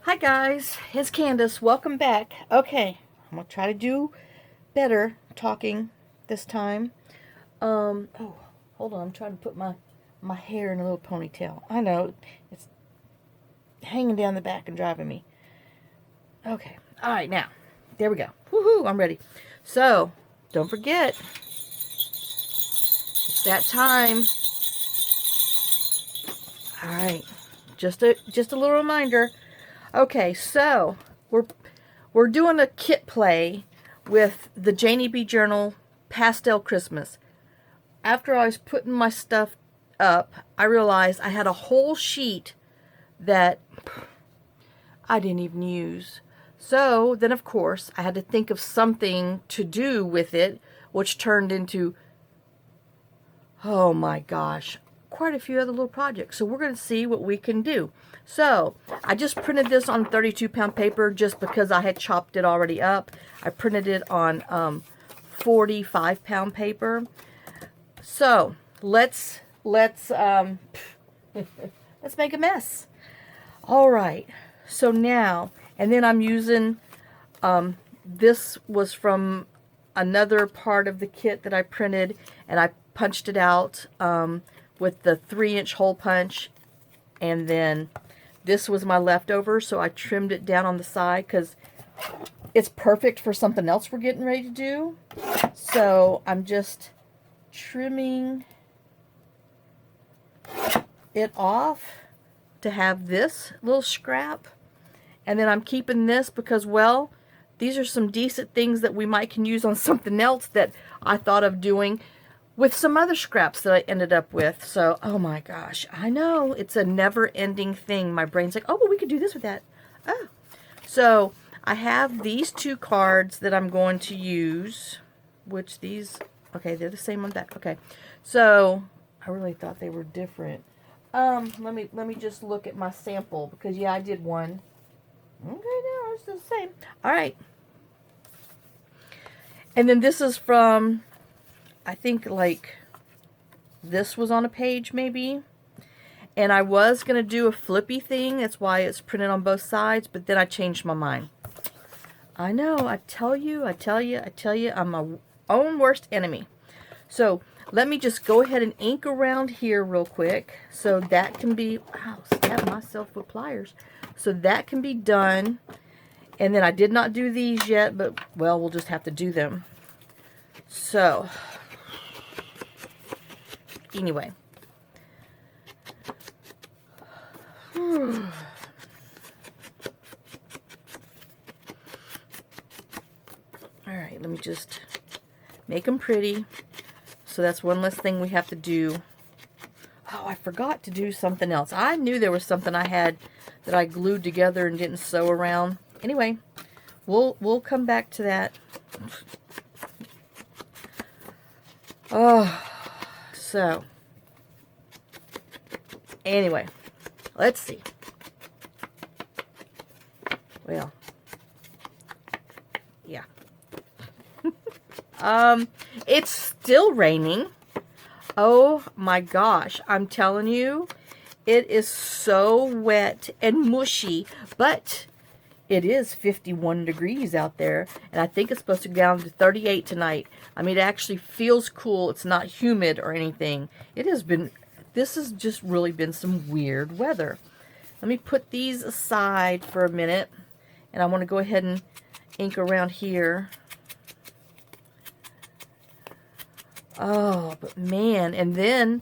Hi guys, it's Candace. Welcome back. Okay, I'm gonna try to do better talking this time. Oh, hold on. I'm trying to put my hair in a little ponytail. I know it's hanging down the back and driving me. Okay. All right, now there we go. Woohoo! I'm ready. So don't forget, it's that time. All right, just a little reminder. Okay, so we're doing a kit play with the JaneybJournal Pastel Christmas. After I was putting my stuff up, I realized I had a whole sheet that I didn't even use. So then, of course, I had to think of something to do with it, which turned into, oh my gosh, quite a few other little projects. So we're going to see what we can do. So I just printed this on 32-pound paper just because I had chopped it already up. I printed it on 45-pound paper. So let's let's make a mess. All right. So now, and then I'm using this was from another part of the kit that I printed, and I punched it out with the 3-inch hole punch, and then this was my leftover, so I trimmed it down on the side because it's perfect for something else we're getting ready to do. So I'm just trimming it off to have this little scrap, and then I'm keeping this because, well, these are some decent things that we might can use on something else that I thought of doing with some other scraps that I ended up with. So, oh my gosh, I know, it's a never-ending thing. My brain's like, oh, well, we could do this with that. Oh. So, I have these 2 cards that I'm going to use, which these, okay, they're the same on that. Okay, so, I really thought they were different. Let me just look at my sample, because, yeah, I did one. Okay, no, it's the same. All right. And then this is from, I think, like, this was on a page, maybe. And I was going to do a flippy thing. That's why it's printed on both sides. But then I changed my mind. I know. I tell you. I'm my own worst enemy. So let me just go ahead and ink around here real quick. So that can be, wow, stab myself with pliers. So that can be done. And then I did not do these yet. But, well, we'll just have to do them. So anyway. Alright, let me just make them pretty. So that's one less thing we have to do. Oh, I forgot to do something else. I knew there was something I had that I glued together and didn't sew around. Anyway, we'll come back to that. Oh, so anyway, let's see. Well, yeah. It's still raining. Oh my gosh, I'm telling you, it is so wet and mushy, but it is 51 degrees out there, and I think it's supposed to go down to 38 tonight. I mean, it actually feels cool. It's not humid or anything. This has just really been some weird weather. Let me put these aside for a minute, and I want to go ahead and ink around here. Oh, but man, and then,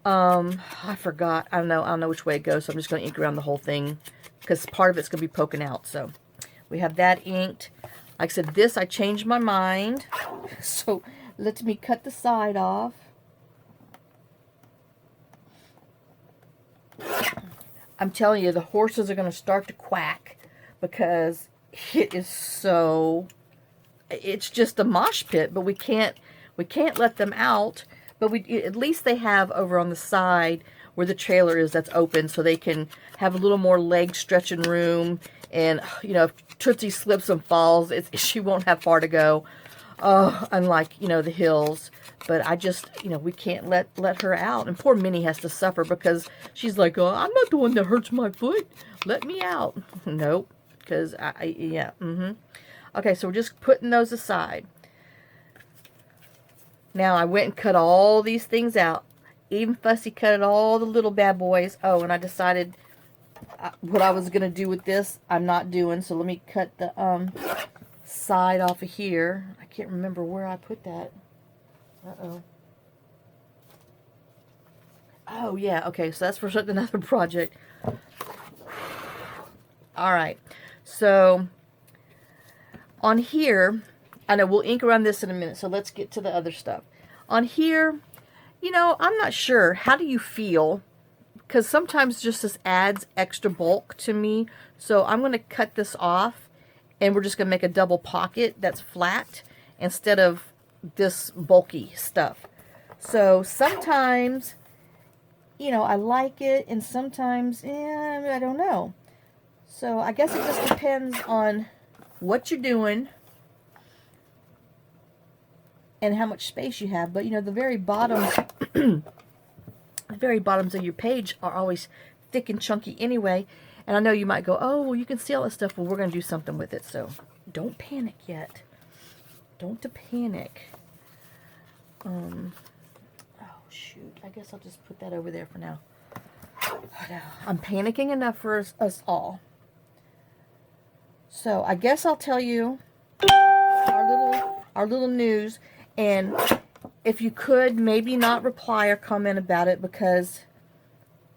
I forgot. I don't know which way it goes, so I'm just going to ink around the whole thing, because part of it's going to be poking out. So we have that inked. Like I said, this, I changed my mind. So let me cut the side off. I'm telling you, the horses are going to start to quack because it is so, it's just a mosh pit, but we can't let them out. But at least they have over on the side where the trailer is that's open, so they can have a little more leg stretching room. And, you know, if Tootsie slips and falls, she won't have far to go. unlike, you know, the hills. But I just, you know, we can't let her out. And poor Minnie has to suffer because she's like, oh, I'm not the one that hurts my foot. Let me out. Nope. Because, yeah. Okay, so we're just putting those aside. Now, I went and cut all these things out. Even Fussy cut all the little bad boys. Oh, and I decided what I was going to do with this, I'm not doing. So let me cut the side off of here. I can't remember where I put that. Uh-oh. Oh, yeah. Okay, so that's for another project. All right. So, on here, I know we'll ink around this in a minute, so let's get to the other stuff. On here, you know, I'm not sure. How do you feel? Because sometimes just this adds extra bulk to me. So, I'm going to cut this off, and we're just going to make a double pocket that's flat instead of this bulky stuff. So sometimes, you know, I like it, and sometimes, I don't know. So I guess it just depends on what you're doing and how much space you have. But you know, the very bottoms, the very bottoms of your page are always thick and chunky anyway. And I know you might go, oh, well, you can see all that stuff. Well, we're going to do something with it. So don't panic yet. Don't panic. Oh, shoot. I guess I'll just put that over there for now. I'm panicking enough for us all. So I guess I'll tell you our little news. And if you could, maybe not reply or comment about it because,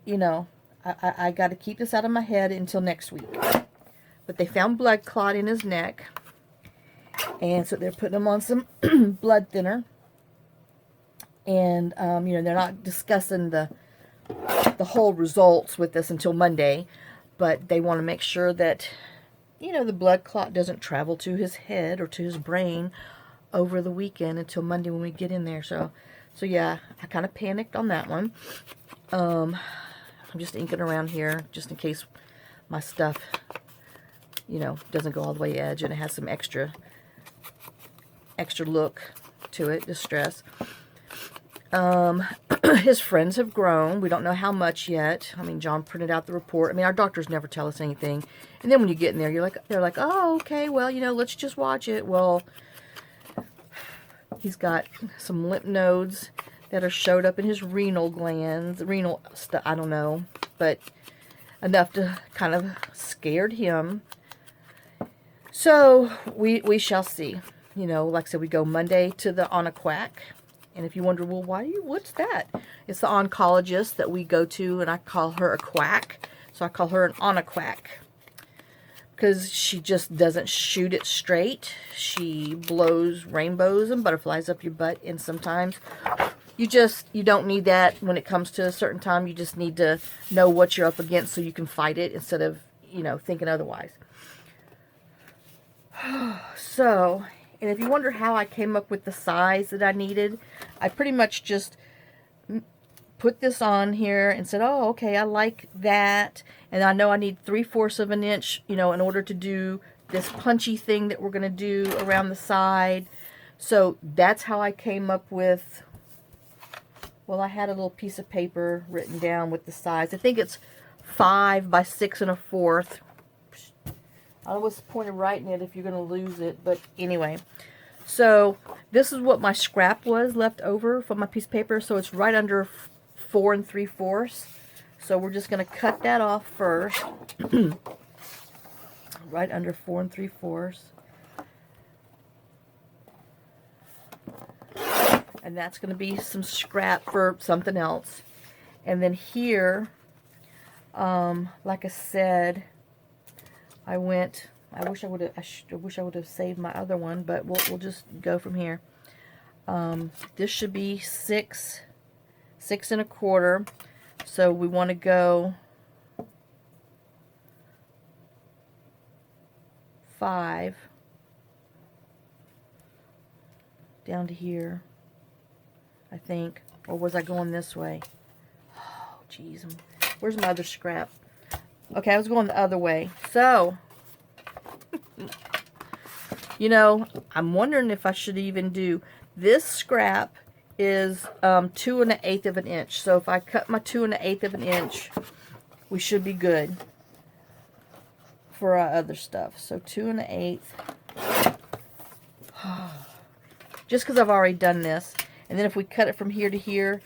you know, I got to keep this out of my head until next week. But they found blood clot in his neck. And so they're putting him on some blood thinner. And, you know, they're not discussing the whole results with this until Monday. But they want to make sure that, you know, the blood clot doesn't travel to his head or to his brain over the weekend until Monday when we get in there. So yeah, I kind of panicked on that one. I'm just inking around here just in case my stuff, you know, doesn't go all the way edge and it has some extra look to it, distress. His friends have grown. We don't know how much yet. I mean, John printed out the report. I mean, our doctors never tell us anything. And then when you get in there, they're like, oh, okay, well, you know, let's just watch it. Well, he's got some lymph nodes that are showed up in his renal glands, renal stuff, I don't know, but enough to kind of scared him. So we shall see. You know, like I said, we go Monday to the Onaquack. And if you wonder, well, what's that? It's the oncologist that we go to, and I call her a quack. So I call her an Onaquack. Because she just doesn't shoot it straight. She blows rainbows and butterflies up your butt. And sometimes you don't need that when it comes to a certain time. You just need to know what you're up against so you can fight it instead of, you know, thinking otherwise. So, and if you wonder how I came up with the size that I needed, I pretty much just put this on here and said, oh, okay, I like that. And I know I need 3/4 of an inch, you know, in order to do this punchy thing that we're going to do around the side. So that's how I came up with, well, I had a little piece of paper written down with the size. I think it's 5 by 6 1/4. I was pointed right in it if you're going to lose it. But anyway, so this is what my scrap was left over from my piece of paper. So it's right under 4 3/4. So we're just going to cut that off first. Right under 4 3/4. And that's going to be some scrap for something else. And then here, like I said, I wish I would have saved my other one, but we'll just go from here. This should be 6 1/4. So we want to go 5 down to here, I think. Or was I going this way? Oh, jeez. Where's my other scrap? Okay, I was going the other way. So, You know, I'm wondering if I should even do this scrap is 2 1/8 of an inch. So if I cut my 2 1/8 of an inch, we should be good for our other stuff. So 2 1/8. Just because I've already done this. And then if we cut it from here to here,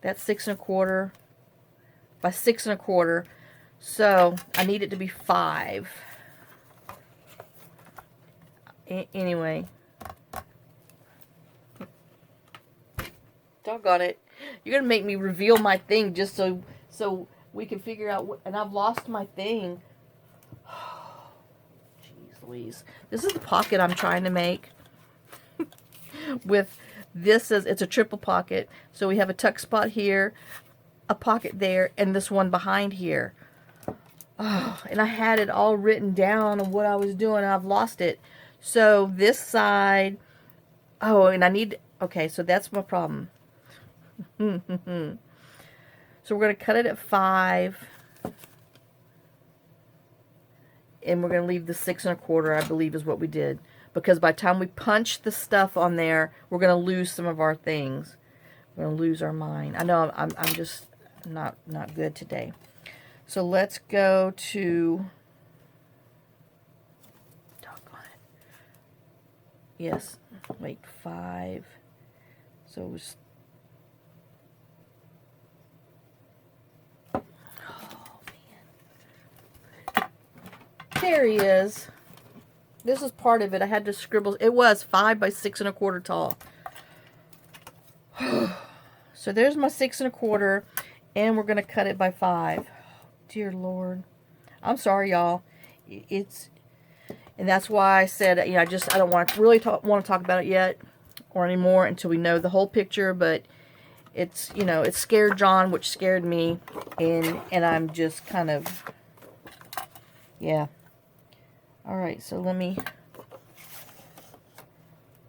that's 6 1/4 by 6 1/4. So I need it to be 5. Anyway. Doggone it. You're going to make me reveal my thing just so we can figure out what, and I've lost my thing. Jeez Louise. This is the pocket I'm trying to make. With this, it's a triple pocket. So we have a tuck spot here, a pocket there, and this one behind here. Oh, and I had it all written down of what I was doing, and I've lost it. So this side, oh, and I need, okay, so that's my problem. So we're going to cut it at 5. And we're going to leave the 6 1/4, I believe is what we did. Because by the time we punch the stuff on there, we're going to lose some of our things. We're going to lose our mind. I know I'm just not good today. So let's go to, doggone it. Yes, wait, 5. So it was, oh man. There he is. This is part of it. I had to scribble. It was 5 by 6 1/4 tall. So there's my 6 1/4, and we're going to cut it by 5. Dear Lord. I'm sorry, y'all. And that's why I said, you know, I don't want to really want to talk about it yet or anymore until we know the whole picture, but it's, you know, it scared John, which scared me, and I'm just kind of, yeah. Alright, so let me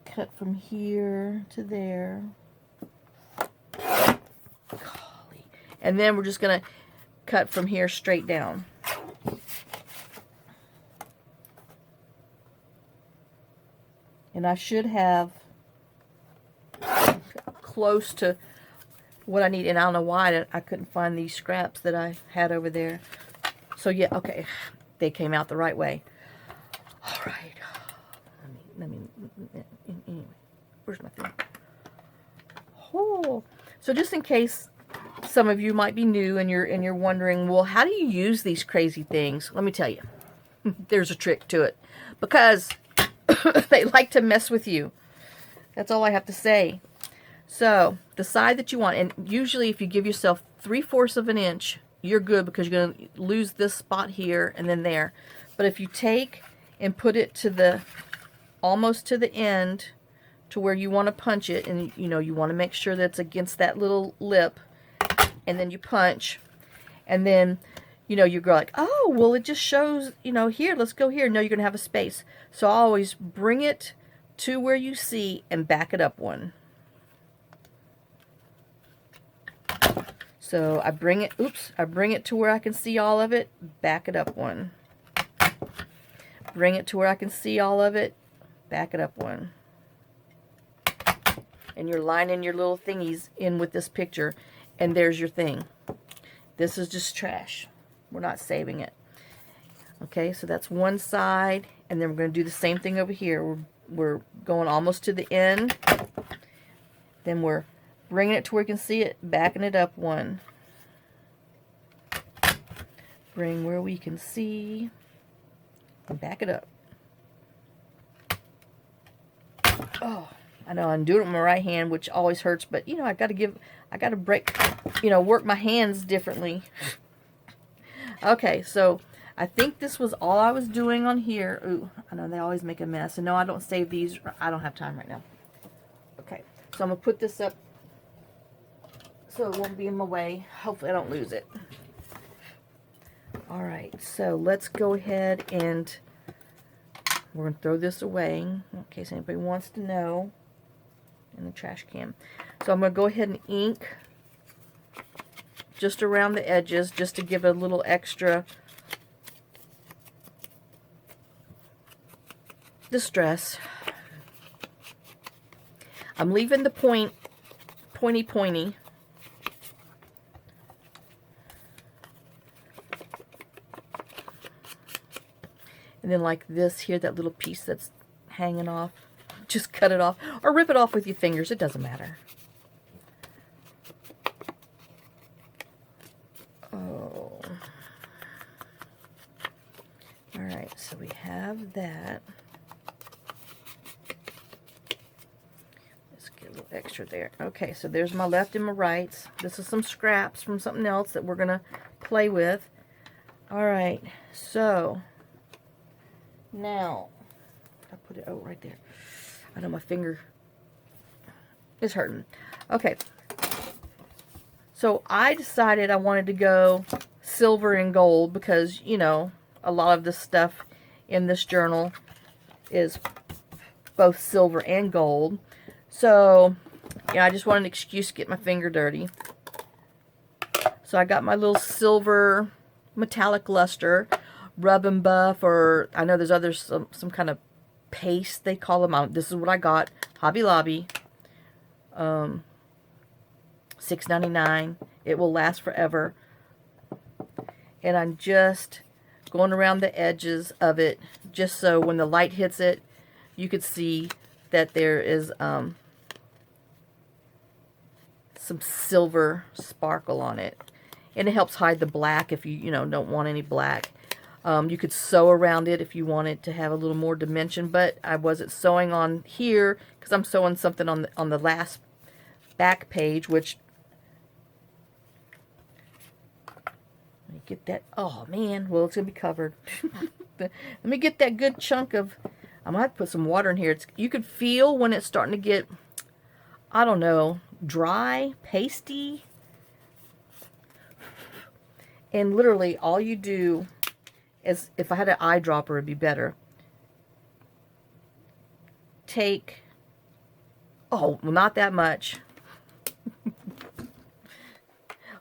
cut from here to there. Golly. And then we're just going to cut from here straight down. And I should have close to what I need. And I don't know why I couldn't find these scraps that I had over there. So yeah, okay. They came out the right way. All right. Anyway, where's my thing? Oh, so just in case some of you might be new and you're wondering, well, how do you use these crazy things? Let me tell you. There's a trick to it, because they like to mess with you. That's all I have to say. So the side that you want, and usually if you give yourself 3/4 of an inch, you're good, because you're going to lose this spot here and then there. But if you take and put it to the, almost to the end, to where you want to punch it, and you know, you want to make sure that it's against that little lip, and then you punch, and then, you know, you go like, oh, well, it just shows, you know, here, let's go here. No, you're going to have a space. So I always bring it to where you see and back it up one. So I bring it, I bring it to where I can see all of it, back it up one. Bring it to where I can see all of it, back it up one. And you're lining your little thingies in with this picture, and there's your thing. This is just trash. We're not saving it. Okay, so that's one side, and then we're going to do the same thing over here. We're going almost to the end. Then we're bringing it to where you can see it, backing it up one. Bring where we can see, and back it up. Oh, I know I'm doing it with my right hand, which always hurts, but you know, I got to break, you know, work my hands differently. Okay, so I think this was all I was doing on here. Ooh, I know they always make a mess. And no, I don't save these. I don't have time right now. Okay, so I'm going to put this up so it won't be in my way. Hopefully I don't lose it. Alright, so let's go ahead and we're going to throw this away in case anybody wants to know, in the trash can. So I'm going to go ahead and ink just around the edges, just to give it a little extra distress. I'm leaving the pointy. And then like this here, that little piece that's hanging off, just cut it off. Or rip it off with your fingers, it doesn't matter. Oh. Alright, so we have that. Let's get a little extra there. Okay, so there's my left and my rights. This is some scraps from something else that we're going to play with. Alright, so now, I put it right there. I know my finger is hurting. Okay, so I decided I wanted to go silver and gold because, you know, a lot of the stuff in this journal is both silver and gold. So, yeah, I just wanted an excuse to get my finger dirty. So I got my little silver metallic luster, rub and buff, or I know there's others, some kind of paste they call them. This is what I got, Hobby Lobby, $6.99. It will last forever. And I'm just going around the edges of it, just so when the light hits it, you could see that there is some silver sparkle on it. And it helps hide the black if you don't want any black. You could sew around it if you wanted to have a little more dimension, but I wasn't sewing on here because I'm sewing something on the last back page, which, let me get that, oh man, well, it's going to be covered. Let me get that good chunk of, I'm going to have to put some water in here. You could feel when it's starting to get, I don't know, dry, pasty. And literally all you do is, if I had an eyedropper, it'd be better. Take, oh, well, not that much.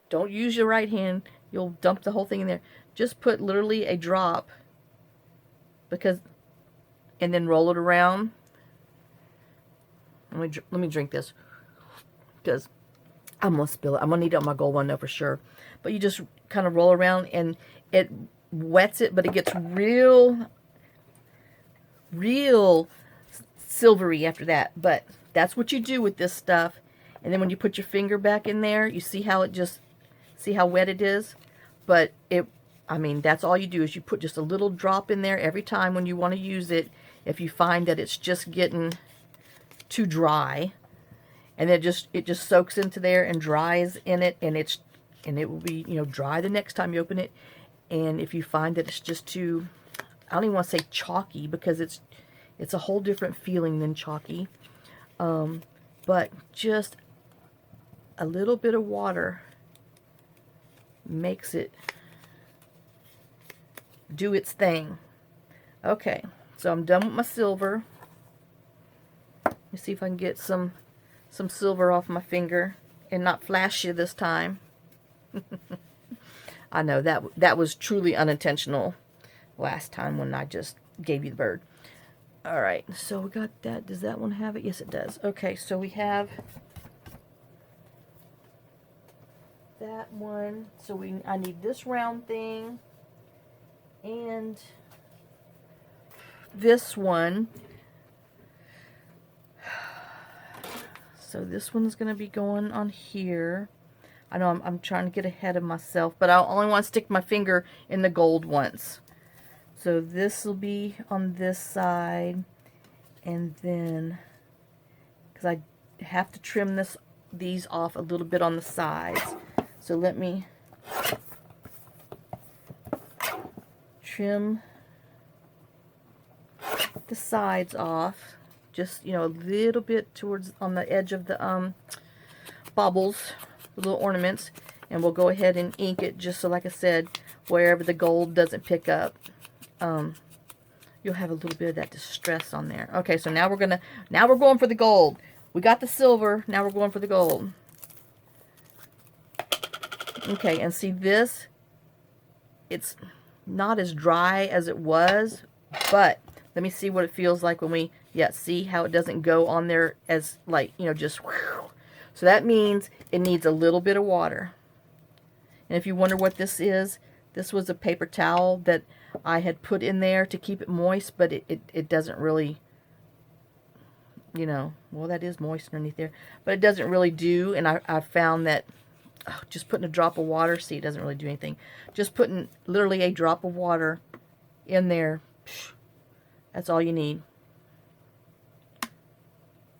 Don't use your right hand. You'll dump the whole thing in there. Just put literally a drop, because, and then roll it around. Let me drink this, because I'm gonna spill it. I'm gonna need it on my gold one though for sure. But you just kind of roll around and it wets it, but it gets real silvery after that. But that's what you do with this stuff. And then when you put your finger back in there, you see how it just, see how wet it is? But it, I mean, that's all you do is you put just a little drop in there every time when you want to use it. If you find that it's just getting too dry, and it just soaks into there and dries in it, and it will be, dry the next time you open it. And if you find that it's just too, I don't even want to say chalky, because it's a whole different feeling than chalky. But just a little bit of water makes it do its thing. Okay, so I'm done with my silver. Let me see if I can get some silver off my finger and not flash you this time. I know that was truly unintentional last time when I just gave you the bird. Alright, so we got that. Does that one have it? Yes, it does. Okay, so we have that one. So I need this round thing and this one. So this one's going to be going on here. I know I'm trying to get ahead of myself, but I only want to stick my finger in the gold once. So this will be on this side, and then, because I have to trim these off a little bit on the sides. So let me trim the sides off, just, a little bit towards, on the edge of the baubles, the little ornaments, and we'll go ahead and ink it, just so, like I said, wherever the gold doesn't pick up, you'll have a little bit of that distress on there. Okay, so now we're going for the gold. We got the silver, now we're going for the gold. Okay, and see this, it's not as dry as it was, but Let me see what it feels like when we, yeah, see how it doesn't go on there as like, you know, just whew. So that means it needs a little bit of water. And if you wonder what this is, this was a paper towel that I had put in there to keep it moist, but it doesn't really, you know, well, that is moist underneath there, but it doesn't really do. And I found that just putting a drop of water, see, it doesn't really do anything. Just putting literally a drop of water in there, that's all you need.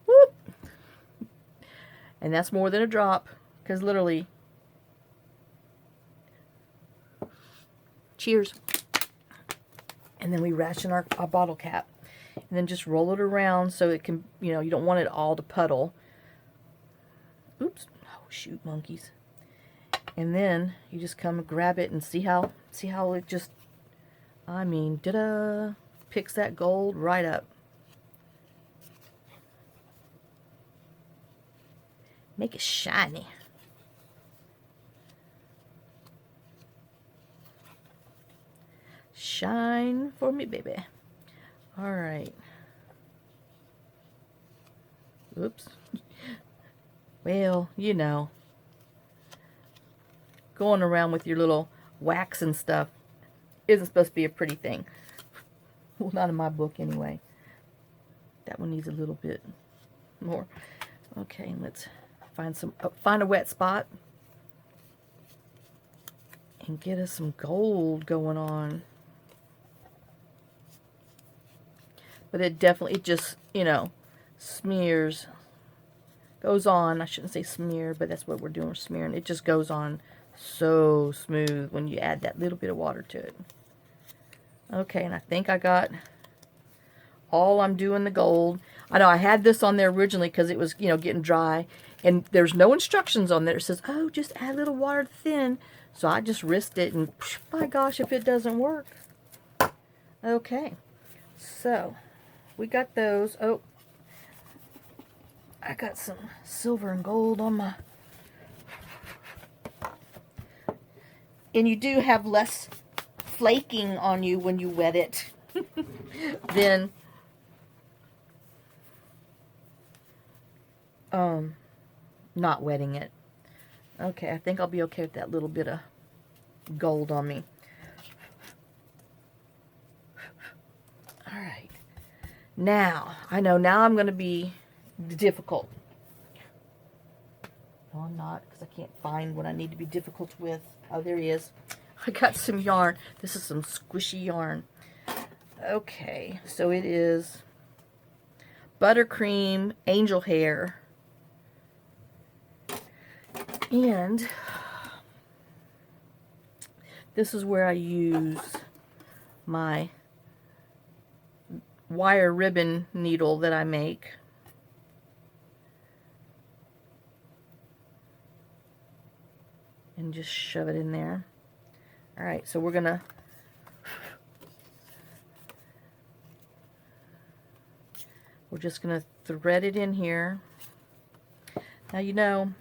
Whoop. And that's more than a drop, because literally, cheers. And then we ration our bottle cap. And then just roll it around so it can, you know, you don't want it all to puddle. Oops. Oh, shoot, monkeys. And then you just come and grab it and see how it just, I mean, da-da, picks that gold right up. Make it shiny. Shine for me, baby. All right. Oops. Well, you know, going around with your little wax and stuff isn't supposed to be a pretty thing. Well, not in my book anyway. That one needs a little bit more. Okay, let's find a wet spot and get us some gold going on. But it just, you know, smears, goes on. I shouldn't say smear, but that's what we're doing, we're smearing. It just goes on so smooth when you add that little bit of water to it. Okay, and I think I got all I'm doing the gold. I know I had this on there originally because it was, you know, getting dry. And there's no instructions on there. It says, oh, just add a little water to thin. So I just risked it, and my gosh, if it doesn't work. Okay, so we got those. Oh, I got some silver and gold on my... And you do have less flaking on you when you wet it than not wetting it. Okay, I think I'll be okay with that little bit of gold on me. Alright. Now, I know now I'm going to be difficult. No, I'm not, because I can't find what I need to be difficult with. Oh, there he is. I got some yarn. This is some squishy yarn. Okay, so it is buttercream angel hair. And this is where I use my wire ribbon needle that I make. And just shove it in there. Alright, so we're gonna just gonna thread it in here. Now, you know,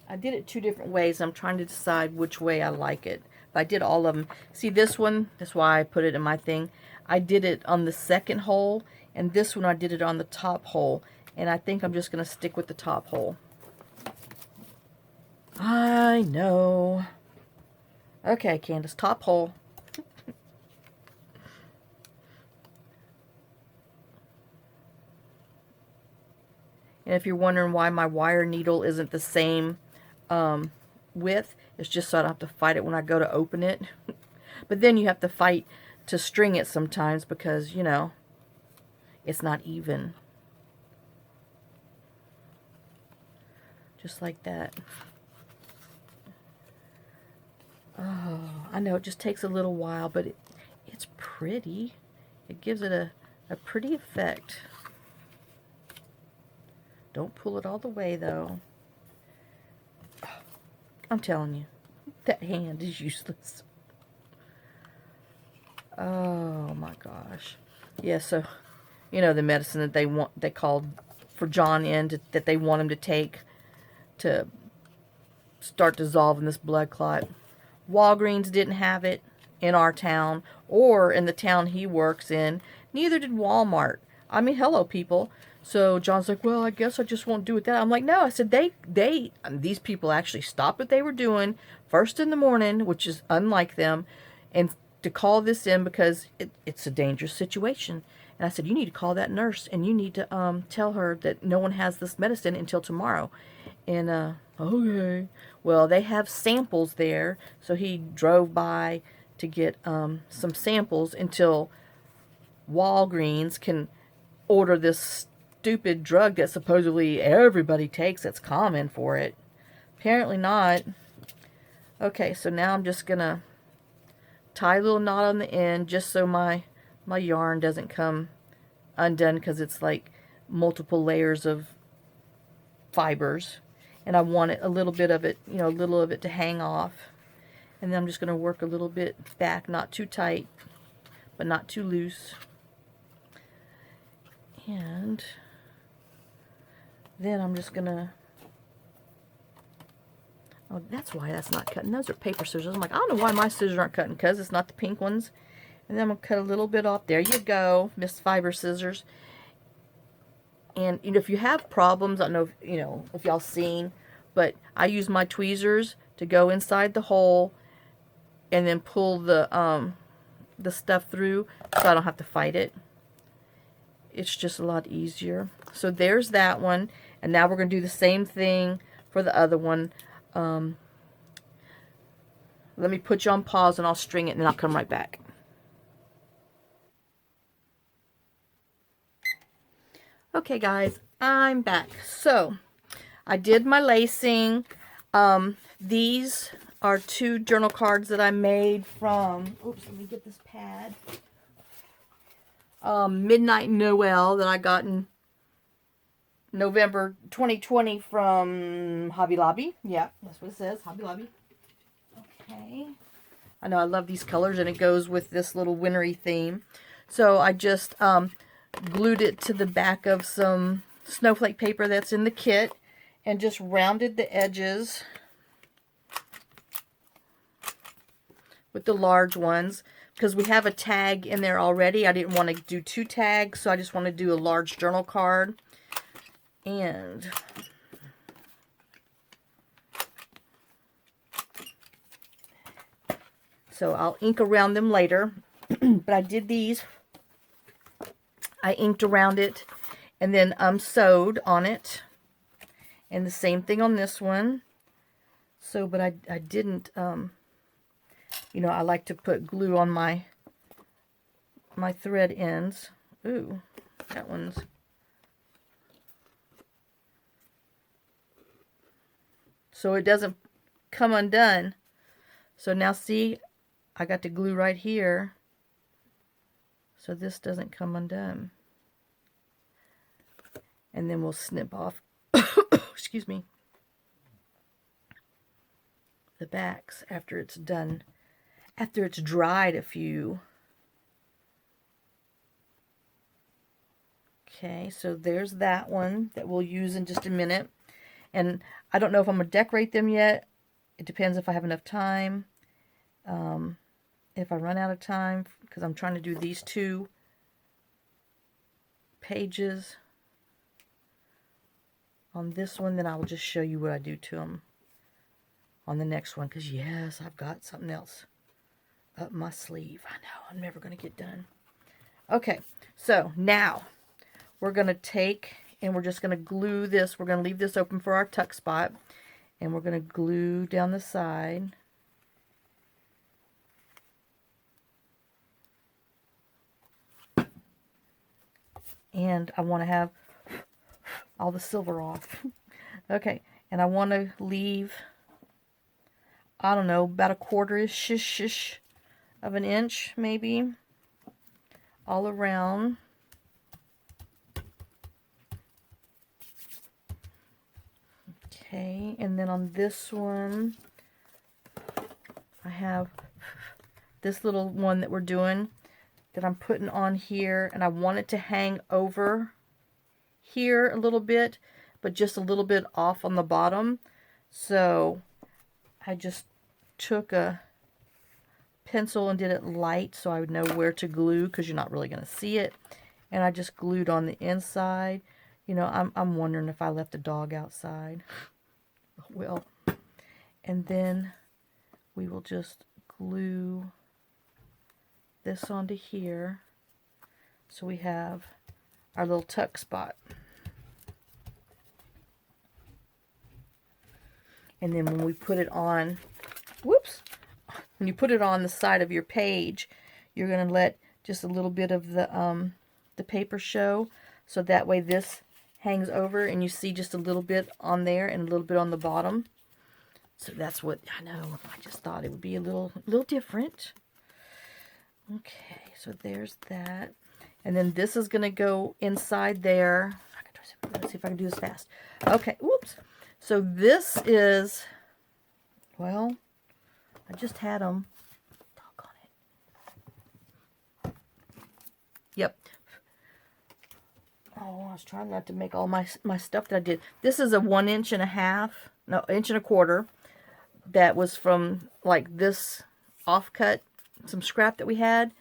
I did it two different ways. I'm trying to decide which way I like it. But I did all of them. See this one? That's why I put it in my thing. I did it on the second hole, and this one I did it on the top hole. And I think I'm just going to stick with the top hole. I know. Okay, Candace, top hole. And if you're wondering why my wire needle isn't the same width, it's just so I don't have to fight it when I go to open it. But then you have to fight to string it sometimes because, you know, it's not even. Just like that. Oh, I know it just takes a little while, but it's pretty. It gives it a pretty effect. Don't pull it all the way, though. I'm telling you, that hand is useless. Oh, my gosh. Yeah, so, you know, the medicine that they called for John in, that they want him to take to start dissolving this blood clot. Walgreens didn't have it in our town, or in the town he works in. Neither did Walmart. I mean, hello, people. So John's like, well, I guess I just won't do it that. I'm like, no. I said, these people actually stopped what they were doing first in the morning, which is unlike them, and to call this in because it's a dangerous situation. And I said, you need to call that nurse, and you need to tell her that no one has this medicine until tomorrow. And, okay. Well, they have samples there, so he drove by to get some samples until Walgreens can order this stupid drug that supposedly everybody takes that's common for it. Apparently not. Okay, so now I'm just gonna tie a little knot on the end just so my yarn doesn't come undone, because it's like multiple layers of fibers, and I want it, a little bit of it, you know, a little of it to hang off. And then I'm just going to work a little bit back, not too tight, but not too loose. And then I'm just going to, oh, that's why that's not cutting. Those are paper scissors. I'm like, I don't know why my scissors aren't cutting, because it's not the pink ones. And then I'm going to cut a little bit off. There you go, Miss Fiber Scissors. And you know, if you have problems, I don't know if, you know, if y'all seen, but I use my tweezers to go inside the hole and then pull the stuff through, so I don't have to fight it. It's just a lot easier. So there's that one, and now we're going to do the same thing for the other one. Let me put you on pause and I'll string it, and then I'll come right back. Okay guys, I'm back. So I did my lacing. These are 2 journal cards that I made from, oops, let me get this pad. Midnight Noel that I got in November 2020 from Hobby Lobby. Yeah, that's what it says, Hobby Lobby. Okay. I know I love these colors, and it goes with this little wintry theme. So I just glued it to the back of some snowflake paper that's in the kit, and just rounded the edges with the large ones, because we have a tag in there already. I didn't want to do 2 tags, so I just want to do a large journal card. And so I'll ink around them later. But I did these. I inked around it and then sewed on it. And the same thing on this one. So, but I didn't, you know, I like to put glue on my thread ends. Ooh, that one's, so it doesn't come undone. So now see, I got the glue right here, so this doesn't come undone. And then we'll snip off, excuse me, the backs after it's done, after it's dried a few. Okay, so there's that one that we'll use in just a minute. And I don't know if I'm going to decorate them yet. It depends if I have enough time. If I run out of time, because I'm trying to do these 2 pages on this one, then I will just show you what I do to them on the next one. Because yes, I've got something else up my sleeve. I know, I'm never going to get done. Okay, so now we're going to take, and we're just going to glue this. We're going to leave this open for our tuck spot, and we're going to glue down the side. And I want to have all the silver off. Okay, and I want to leave, I don't know, about a quarter-ish of an inch, maybe, all around. Okay, and then on this one, I have this little one that we're doing that I'm putting on here, and I want it to hang over here a little bit, but just a little bit off on the bottom. So I just took a pencil and did it light so I would know where to glue, because you're not really going to see it. And I just glued on the inside. You know, I'm wondering if I left a dog outside. Well, and then we will just glue this onto here, so we have our little tuck spot. And then when we put it on, whoops, when you put it on the side of your page, you're going to let just a little bit of the paper show, so that way this hangs over and you see just a little bit on there and a little bit on the bottom. So that's what I know. I just thought it would be a little different. Okay, so there's that. And then this is going to go inside there. Let's see if I can do this fast. Okay, whoops. So this is, well, I just had them. Doggone it. Yep. Oh, I was trying not to make all my stuff that I did. This is a 1.5 inch, no, 1.25 inches. That was from like this offcut, some scrap that we had,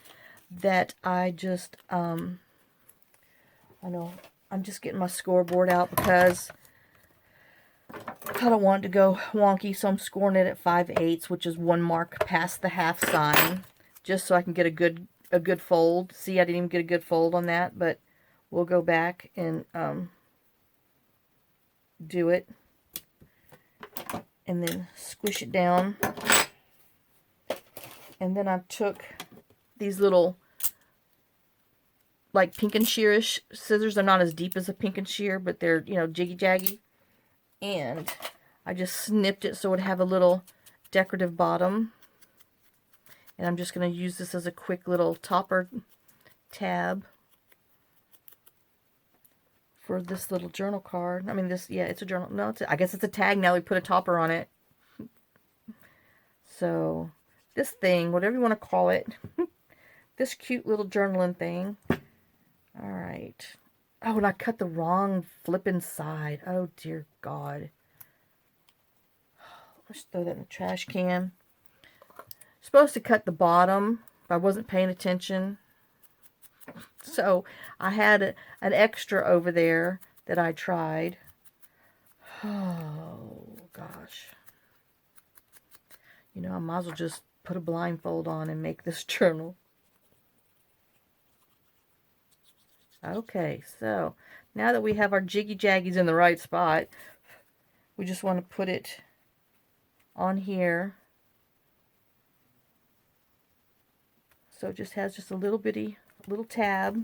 that I just, I know, I'm just getting my scoreboard out because I don't want it to go wonky, so I'm scoring it at 5/8, which is 1 mark past the half sign, just so I can get a good fold. See, I didn't even get a good fold on that, but we'll go back and do it. And then squish it down. And then I took these little, like, pink and shearish scissors. They're not as deep as a pink and shear, but they're, you know, jiggy jaggy. And I just snipped it so it would have a little decorative bottom. And I'm just going to use this as a quick little topper tab for this little journal card. I mean, this, yeah, it's a journal. No, I guess it's a tag now. We put a topper on it. So, this thing, whatever you want to call it, this cute little journaling thing. Alright. Oh, and I cut the wrong flipping side. Oh, dear God. Let's throw that in the trash can. Supposed to cut the bottom, but I wasn't paying attention. So I had an extra over there that I tried. Oh, gosh. You know, I might as well just put a blindfold on and make this journal. Okay, so now that we have our jiggy jaggies in the right spot, we just want to put it on here. So it just has just a little bitty little tab.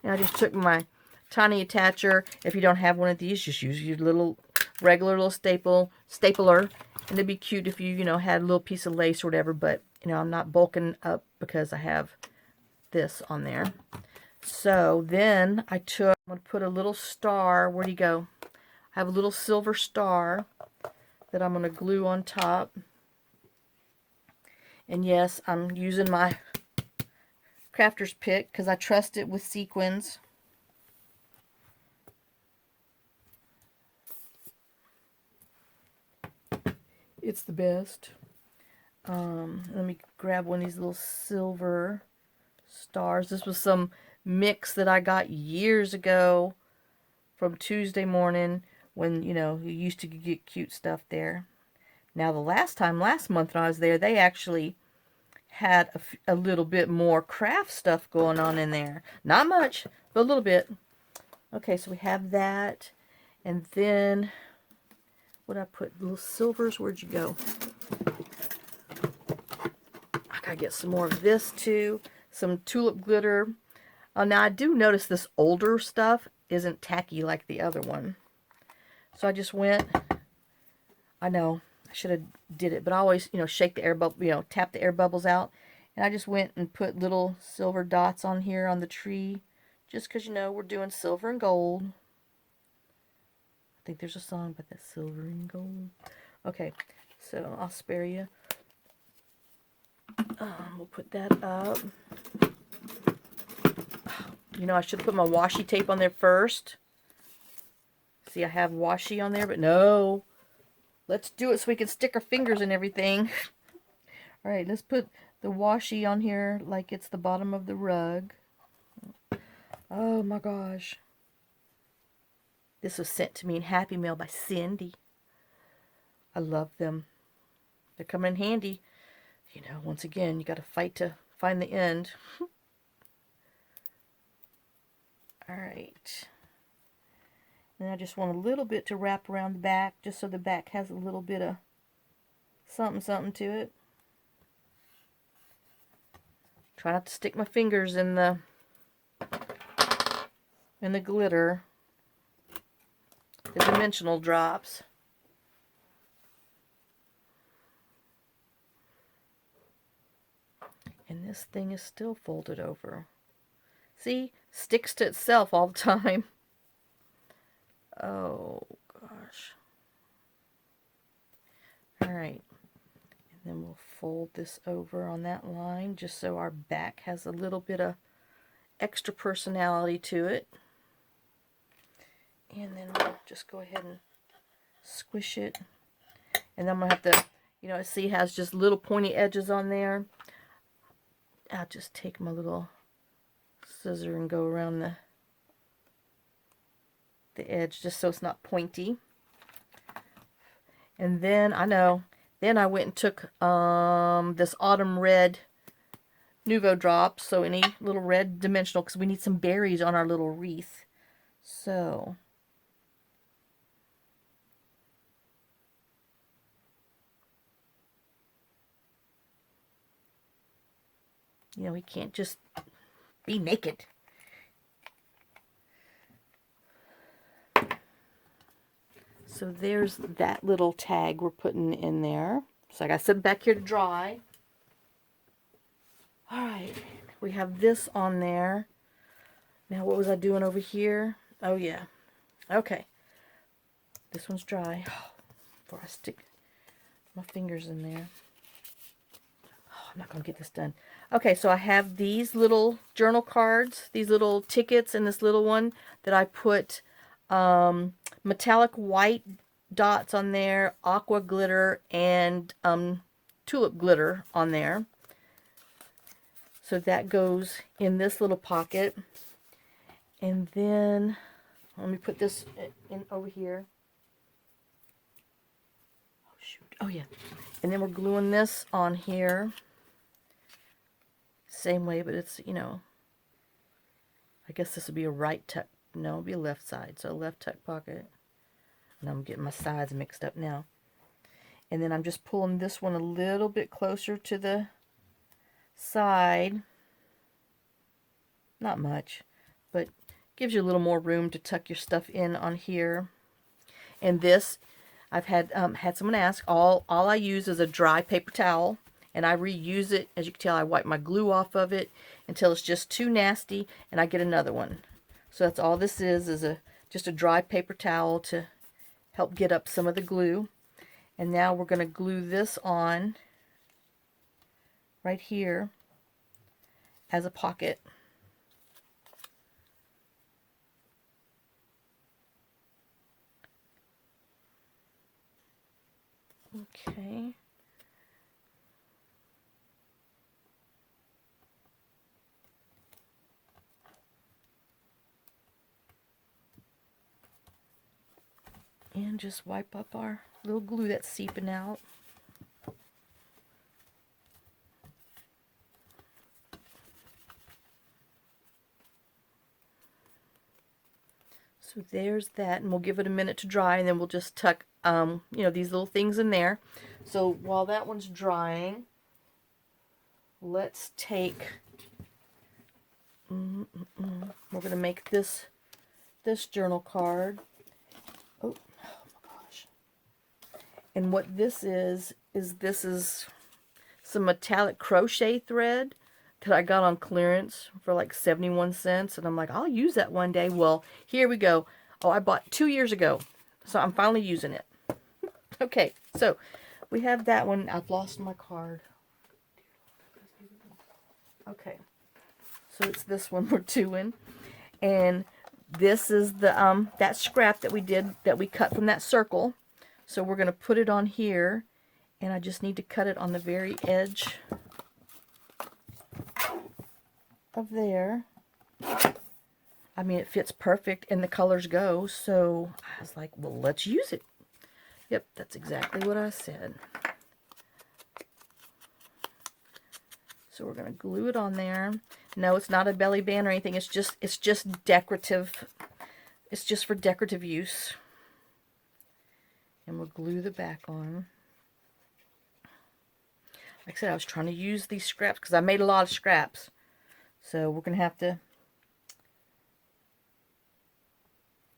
And I just took my tiny attacher. If you don't have one of these, just use your little regular little stapler. And it'd be cute if you, had a little piece of lace or whatever, but, I'm not bulking up because I have this on there. So then I'm going to put a little star. Where'd he go? I have a little silver star that I'm going to glue on top. And yes, I'm using my crafter's pick because I trust it with sequins. It's the best. Let me grab one of these little silver stars. This was some mix that I got years ago from Tuesday Morning when, you used to get cute stuff there. Now, last month when I was there, they actually had a little bit more craft stuff going on in there. Not much, but a little bit. Okay, so we have that. And then, what I put? Little silvers. Where'd you go? I gotta get some more of this too. Some tulip glitter. Now, I do notice this older stuff isn't tacky like the other one. So I just went, I know, I should have did it, but I always, shake the air bubble, tap the air bubbles out. And I just went and put little silver dots on here on the tree, just because, we're doing silver and gold. I think there's a song about that, silver and gold. Okay, so I'll spare you. We'll put that up. I should have put my washi tape on there first. See, I have washi on there, but no. Let's do it so we can stick our fingers in everything. All right, let's put the washi on here like it's the bottom of the rug. Oh my gosh. This was sent to me in Happy Mail by Cindy. I love them. They're coming in handy. You know, once again, you got to fight to find the end. All right. And I just want a little bit to wrap around the back, just so the back has a little bit of something to it. Try not to stick my fingers in the glitter, the dimensional drops. And this thing is still folded over. See? Sticks to itself all the time. Oh, gosh. Alright. And then we'll fold this over on that line just so our back has a little bit of extra personality to it. And then we'll just go ahead and squish it. And then I'm going to have to, you know, see it has just little pointy edges on there. I'll just take my little scissor and go around the edge just so it's not pointy. And then then I went and took this autumn red Nouveau drops, so any little red dimensional, because we need some berries on our little wreath. So you know, we can't just be naked. So there's that little tag we're putting in there. So I got to set it back here to dry. Alright, we have this on there. Now what was I doing over here? Oh yeah. Okay. This one's dry. Before I stick my fingers in there. Oh, I'm not going to get this done. Okay, so I have these little journal cards, these little tickets, and this little one that I put metallic white dots on there, aqua glitter, and tulip glitter on there. So that goes in this little pocket. And then, let me put this in over here. Oh, shoot. Oh, yeah. And then we're gluing this on here. Same way, but it's, you know, I guess this would be a right tuck. No, it'll be a left side. So left tuck pocket. And I'm getting my sides mixed up now. And then I'm just pulling this one a little bit closer to the side. Not much, but gives you a little more room to tuck your stuff in on here. And this, I've had someone ask, all I use is a dry paper towel, and I reuse it. As you can tell, I wipe my glue off of it until it's just too nasty, and I get another one. So that's all this is just a dry paper towel to help get up some of the glue. And now we're going to glue this on right here as a pocket. Okay. And just wipe up our little glue that's seeping out. So there's that, and we'll give it a minute to dry, and then we'll just tuck, you know, these little things in there. So while that one's drying, let's take, we're going to make this journal card. Oh my gosh. And what this is this is some metallic crochet thread that I got on clearance for like 71 cents. And I'm like, I'll use that one day. Well, here we go. Oh, I bought 2 years ago. So I'm finally using it. Okay, so we have that one. I've lost my card. Okay, so it's this one we're doing. And this is the that scrap that we cut from that circle. So we're going to put it on here, and I just need to cut it on the very edge of there. I mean, it fits perfect, and the colors go, so I was like, well, let's use it. Yep, that's exactly what I said. So we're going to glue it on there. No, it's not a belly band or anything. It's just decorative. It's just for decorative use. And we'll glue the back on. Like I said, I was trying to use these scraps because I made a lot of scraps. So we're going to have to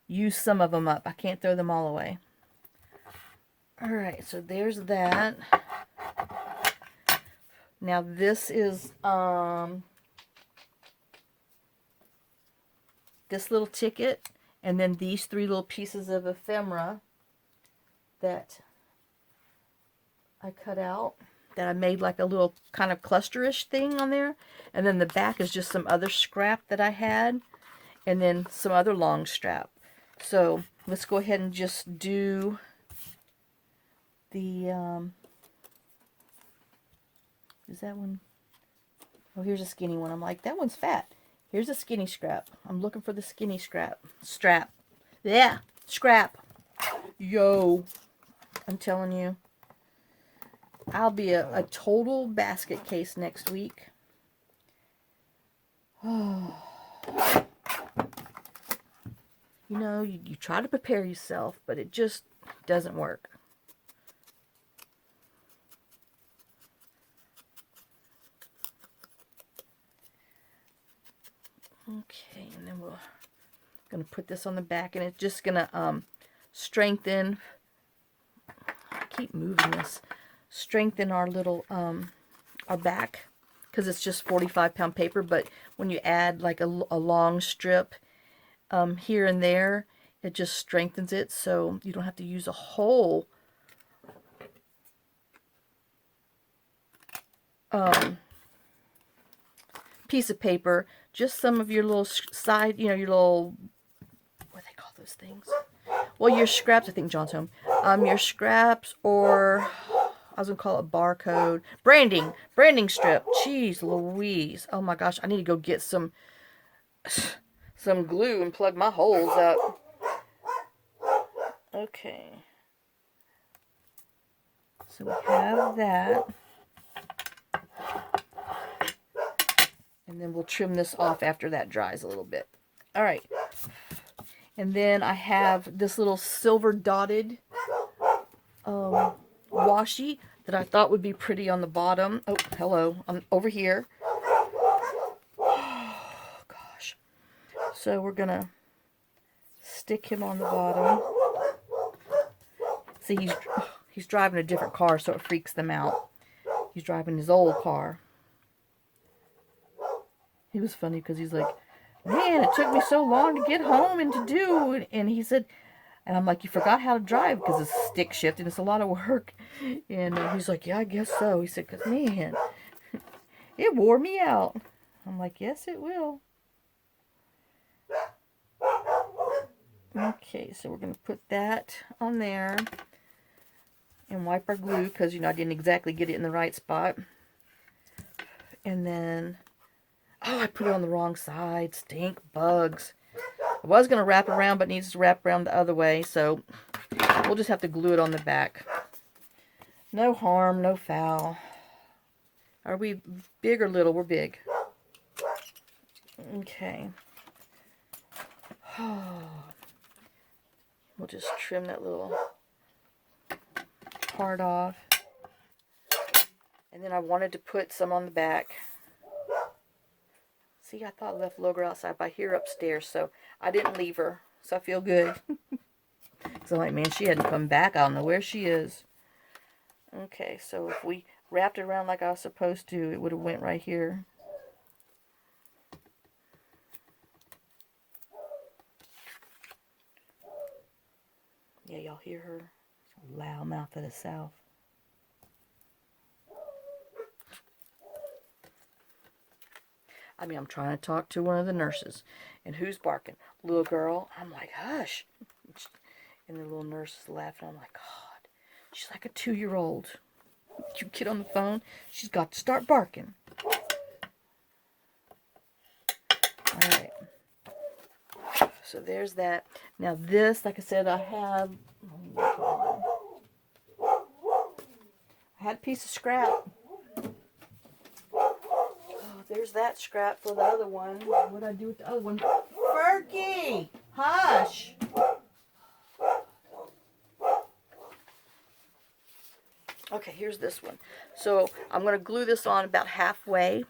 use some of them up. I can't throw them all away. Alright, so there's that. Now this is this little ticket, and then these 3 little pieces of ephemera that I cut out, that I made like a little kind of clusterish thing on there. And then the back is just some other scrap that I had, and then some other long strap. So let's go ahead and just do the is that one? Oh, here's a skinny one. I'm like, that one's fat. Here's a skinny scrap. I'm looking for the skinny strap. Yeah, scrap. Yo, I'm telling you, I'll be a total basket case next week. Oh. You know, you try to prepare yourself, but it just doesn't work. Okay, and then we're going to put this on the back, and it's just going to strengthen, I keep moving this, strengthen our little, our back, because it's just 45-pound paper, but when you add like a long strip here and there, it just strengthens it, so you don't have to use a whole piece of paper, just some of your little side, you know, your little, what do they call those things? Well, your scraps, I think John's home. Your scraps, or I was gonna call it barcode, branding strip. Jeez Louise! Oh my gosh, I need to go get some glue and plug my holes up. Okay, so we have that. And then we'll trim this off after that dries a little bit. Alright. And then I have this little silver dotted washi that I thought would be pretty on the bottom. Oh, hello. I'm over here. Oh, gosh. So we're going to stick him on the bottom. See, he's driving a different car, so it freaks them out. He's driving his old car. He was funny because he's like, man, it took me so long to get home and to do. And he said, and I'm like, you forgot how to drive because it's stick shift and it's a lot of work. And he's like, yeah, I guess so. He said, because, man, it wore me out. I'm like, yes, it will. Okay, so we're going to put that on there and wipe our glue because, you know, I didn't exactly get it in the right spot. And then, oh, I put it on the wrong side. Stink bugs. I was going to wrap it around, but it needs to wrap around the other way, so we'll just have to glue it on the back. No harm, no foul. Are we big or little? We're big. Okay. We'll just trim that little part off. And then I wanted to put some on the back. See, I thought I left Logan outside, but I hear her upstairs, so I didn't leave her. So I feel good. So I'm like, man, she hadn't come back. I don't know where she is. Okay, so if we wrapped it around like I was supposed to, it would have went right here. Yeah, y'all hear her? Loud mouth of the South. I mean, I'm trying to talk to one of the nurses. And who's barking? Little girl. I'm like, hush. And the little nurse is laughing. I'm like, God. She's like a 2-year-old. You get on the phone, she's got to start barking. Alright. So there's that. Now this, like I said, I had a piece of scrap. Oh, there's that scrap for the other one. What did I do with the other one? Fergie! Hush! Okay, here's this one. So I'm going to glue this on about halfway.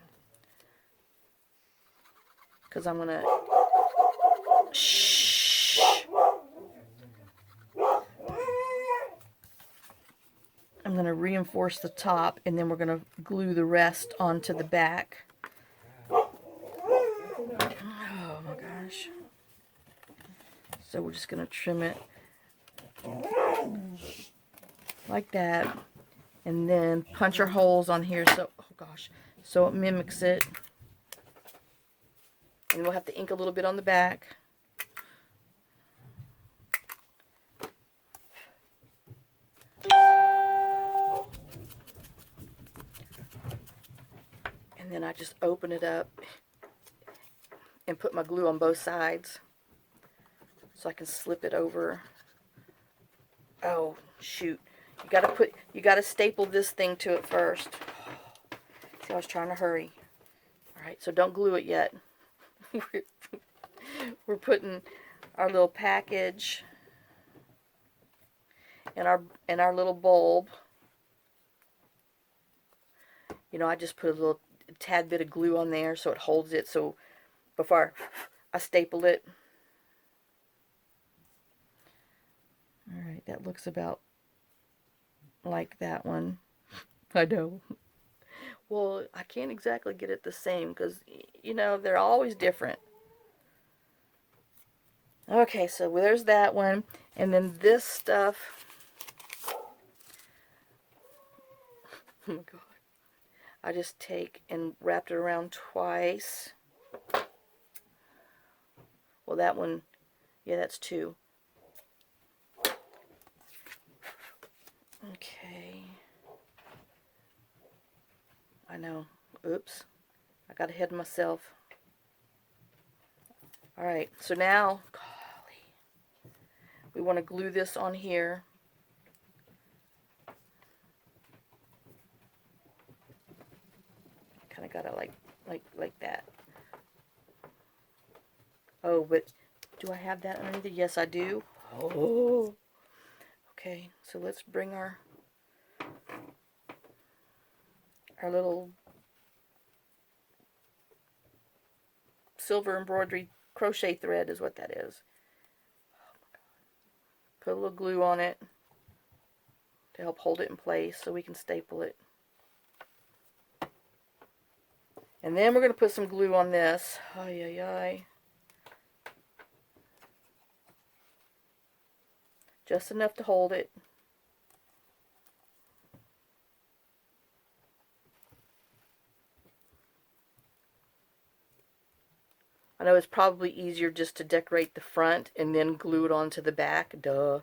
Because I'm going to... Shh! I'm going to reinforce the top, and then we're going to glue the rest onto the back. Oh my gosh. So we're just going to trim it like that. And then punch our holes on here so, oh gosh, so it mimics it. And we'll have to ink a little bit on the back. And then I just open it up and put my glue on both sides so I can slip it over. Oh, shoot. You gotta staple this thing to it first. See, I was trying to hurry. Alright, so don't glue it yet. We're putting our little package and our little bulb. You know, I just put a little tad bit of glue on there so it holds it, so before I staple it. Alright, that looks about like that one. I know. Well, I can't exactly get it the same because, you know, they're always different. Okay, so there's that one. And then this stuff. Oh my God. I just take and wrap it around twice. Well, that one, yeah, that's 2. Okay. I know. Oops. I got ahead of myself. Alright, so now, golly, we want to glue this on here. Kind of got to like that. Oh, but do I have that underneath it? Yes, I do. Oh. Okay, so let's bring our little silver embroidery crochet thread is what that is. Oh my God. Put a little glue on it to help hold it in place so we can staple it. And then we're going to put some glue on this. Ay, ay, ay. Just enough to hold it. I know it's probably easier just to decorate the front and then glue it onto the back. Duh.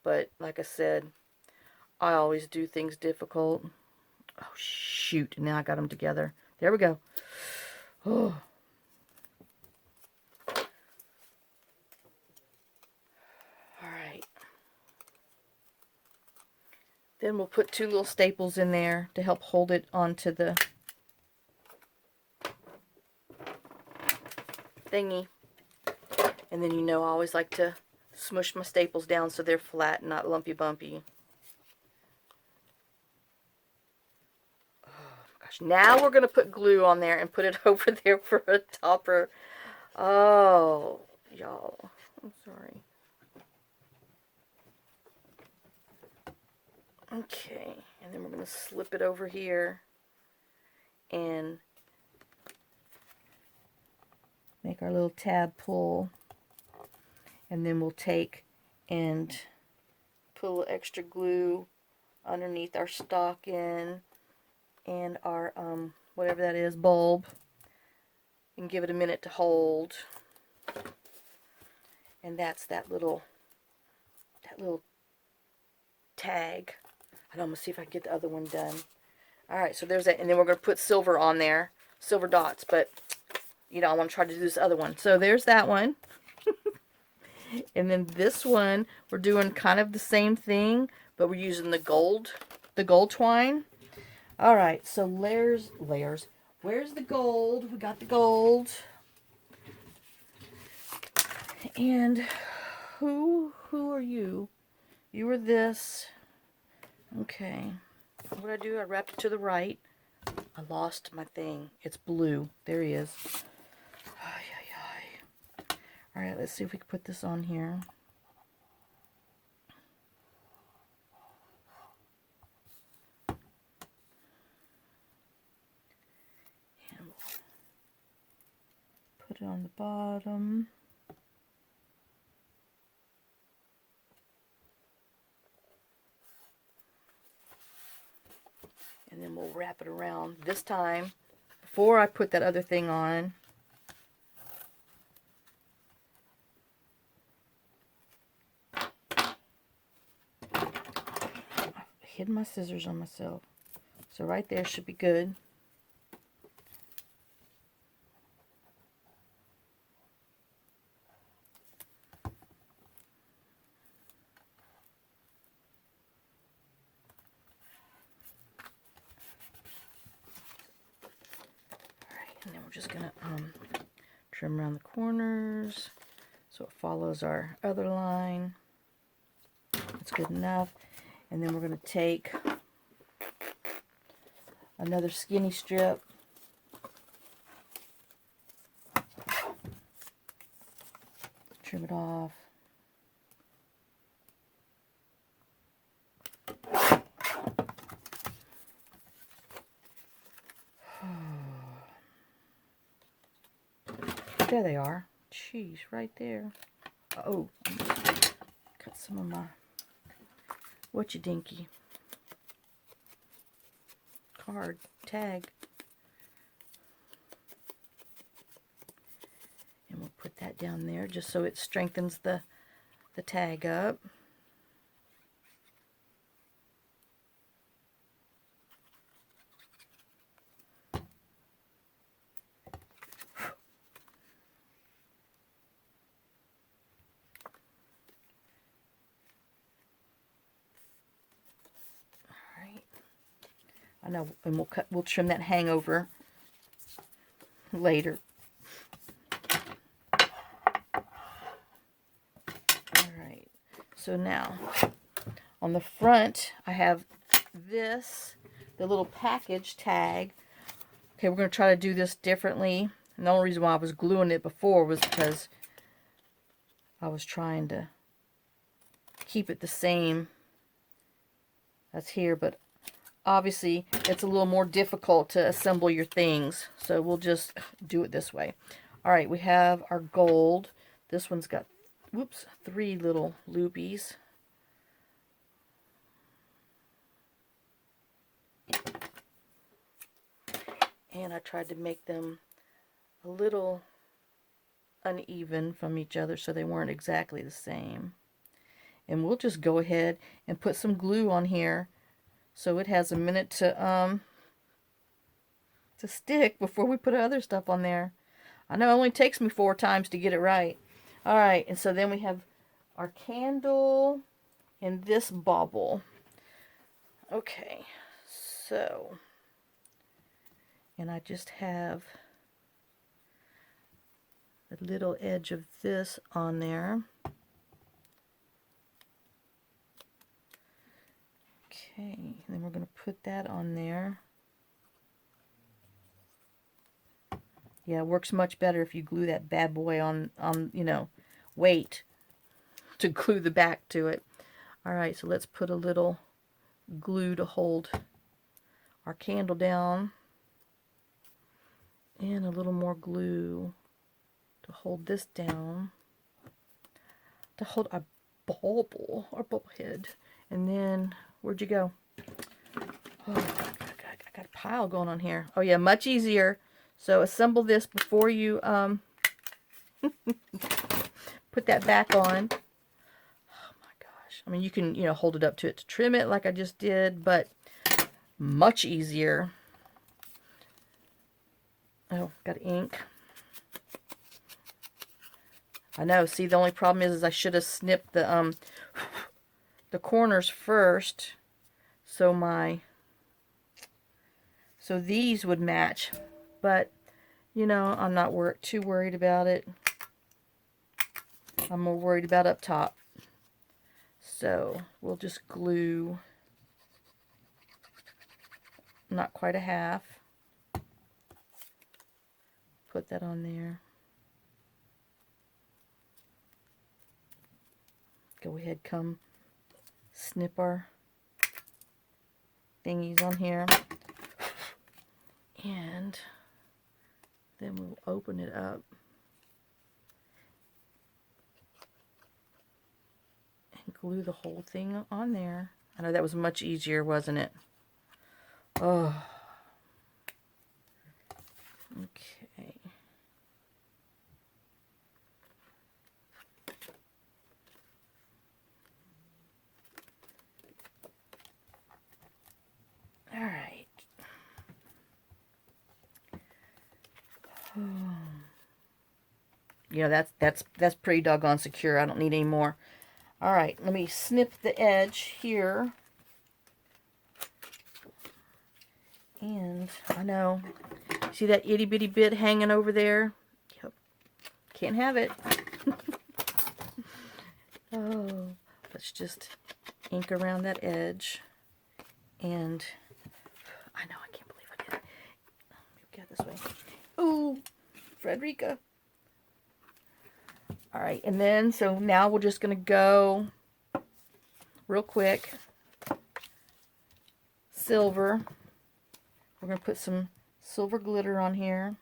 But like I said, I always do things difficult. Oh, shoot. Now I got them together. There we go. Oh. Alright. Then we'll put 2 little staples in there to help hold it onto the thingy. And then, you know, I always like to smush my staples down so they're flat and not lumpy bumpy. Oh my gosh. Now we're going to put glue on there and put it over there for a topper. Oh, y'all. I'm sorry. Okay. And then we're going to slip it over here and make our little tab pull. And then we'll take and put a little extra glue underneath our stocking and our, whatever that is, bulb. and give it a minute to hold. And that's that little tag. I'm going to see if I can get the other one done. Alright, so there's that. And then we're going to put silver on there. Silver dots. But, you know, I want to try to do this other one. So there's that one. And then this one, we're doing kind of the same thing, but we're using the gold twine. Alright, so layers. Where's the gold? We got the gold. And who are you? You are this. Okay. What I do, I wrapped it to the right. I lost my thing. It's blue. There he is. Alright, let's see if we can put this on here. And we'll put it on the bottom. And then we'll wrap it around. This time, before I put that other thing on, I hid my scissors on myself. So right there should be good. And then we're just going to trim around the corners so it follows our other line. That's good enough. And then we're going to take another skinny strip. Trim it off. There they are. Jeez, right there. Oh, cut some of my dinky card tag. And we'll put that down there just so it strengthens the tag up. I know, and we'll trim that hangover later. Alright, so now on the front I have this, the little package tag. Okay, we're going to try to do this differently. And the only reason why I was gluing it before was because I was trying to keep it the same as here, but obviously it's a little more difficult to assemble your things, so we'll just do it this way. Alright, we have our gold. This one's got, whoops, 3 little loopies. And I tried to make them a little uneven from each other so they weren't exactly the same. And we'll just go ahead and put some glue on here so it has a minute to stick before we put other stuff on there. I know it only takes me 4 times to get it right. Alright, and so then we have our candle and this bauble. Okay, so, and I just have a little edge of this on there. Okay, and then we're going to put that on there. Yeah, it works much better if you glue that bad boy on you know, weight to glue the back to it. Alright, so let's put a little glue to hold our candle down. And a little more glue to hold this down. To hold our bauble, our bubble head. And then, where'd you go? Oh, I got a pile going on here. Oh yeah, much easier So assemble this before you put that back on. Oh my gosh. I mean, you can, hold it up to it to trim it like I just did, but much easier. Oh, got ink. I know. See, the only problem is I should have snipped the corners first, so these would match. But I'm not too worried about it. I'm more worried about up top. So we'll just glue not quite a half. Put that on there. Go ahead, come snip our thingies on here. And then we'll open it up. And glue the whole thing on there. I know that was much easier, wasn't it? Oh. Okay. All right. That's pretty doggone secure. I don't need any more. All right, let me snip the edge here. And I know, see that itty bitty bit hanging over there? Yep. Can't have it. Oh, let's just ink around that edge. And I know, I can't believe I did it. Get this way. Ooh, Frederica. All right, and then, so now we're just going to go real quick. Silver. We're going to put some silver glitter on here.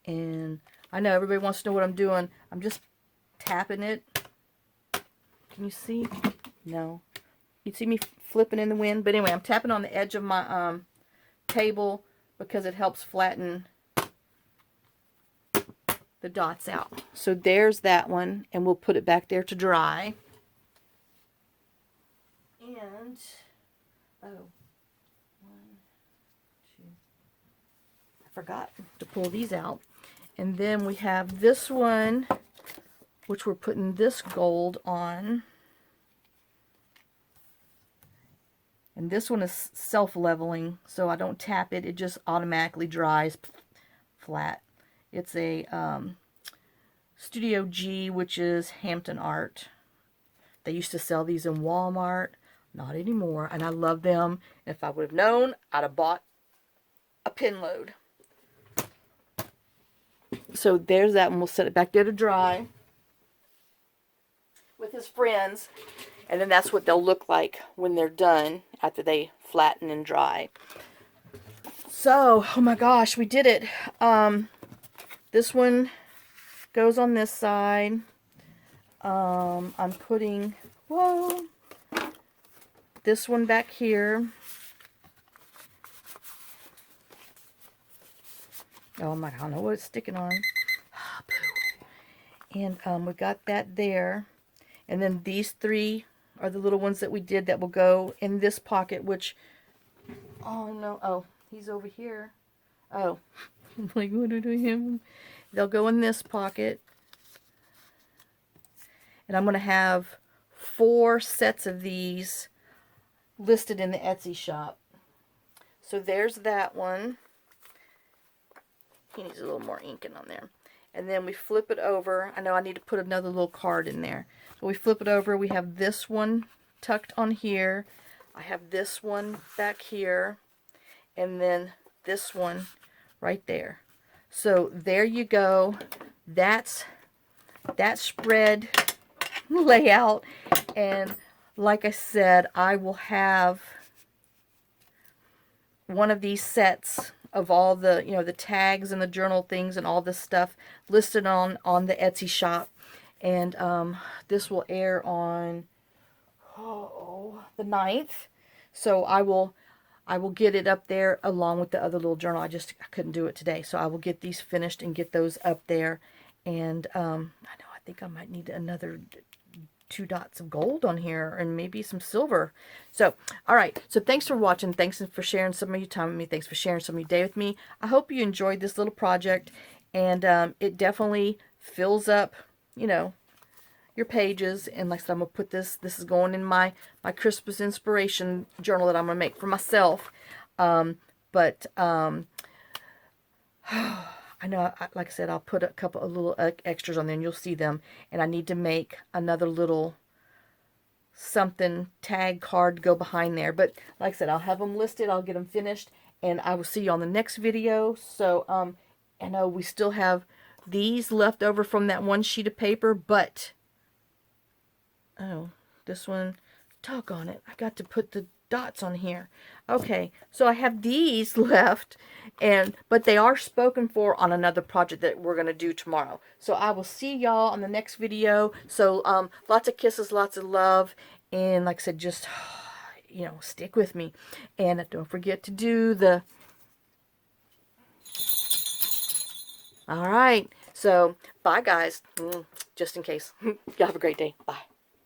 And I know everybody wants to know what I'm doing. I'm just tapping it. Can you see? No. You see me flipping in the wind? But anyway, I'm tapping on the edge of my table because it helps flatten the dots out. So there's that one, and we'll put it back there to dry. And, oh, 1, 2, I forgot to pull these out. And then we have this one, which we're putting this gold on. And this one is self-leveling, so I don't tap it. It just automatically dries flat. It's a Studio G, which is Hampton Art. They used to sell these in Walmart. Not anymore. And I love them. If I would have known, I'd have bought a pin load. So there's that one. We'll set it back there to dry with his friends. And then that's what they'll look like when they're done after they flatten and dry. So, oh my gosh, we did it. This one goes on this side. I'm putting, this one back here. Oh my, I don't know what it's sticking on. And we got that there. And then these three are the little ones that we did that will go in this pocket, which, oh no, oh, he's over here. Oh, like, what do I do him? They'll go in this pocket. And I'm going to have 4 sets of these listed in the Etsy shop. So there's that one. He needs a little more ink in on there. And then we flip it over. I know I need to put another little card in there. So we flip it over. We have this one tucked on here. I have this one back here. And then this one right there. So there you go. That's that spread layout. And like I said, I will have one of these sets of all the, the tags and the journal things and all this stuff listed on the Etsy shop. And this will air on the 9th. So I will get it up there along with the other little journal. I couldn't do it today. So I will get these finished and get those up there. And I think I might need another 2 dots of gold on here and maybe some silver. So, all right. So thanks for watching. Thanks for sharing some of your time with me. Thanks for sharing some of your day with me. I hope you enjoyed this little project. And it definitely fills up, you know, your pages. And like I said, I'm going to put this is going in my Christmas inspiration journal that I'm going to make for myself. I know, like I said, I'll put a couple of little extras on there and you'll see them. And I need to make another little something tag card to go behind there. But like I said, I'll have them listed. I'll get them finished. And I will see you on the next video. So, I know we still have these left over from that one sheet of paper. But, oh, this one, doggone it. I got to put the dots on here. Okay, so I have these left, but they are spoken for on another project that we're going to do tomorrow. So I will see y'all on the next video. So lots of kisses, lots of love, and like I said, just, you know, stick with me. And don't forget to do the... All right, so bye guys, just in case. Y'all have a great day. Bye.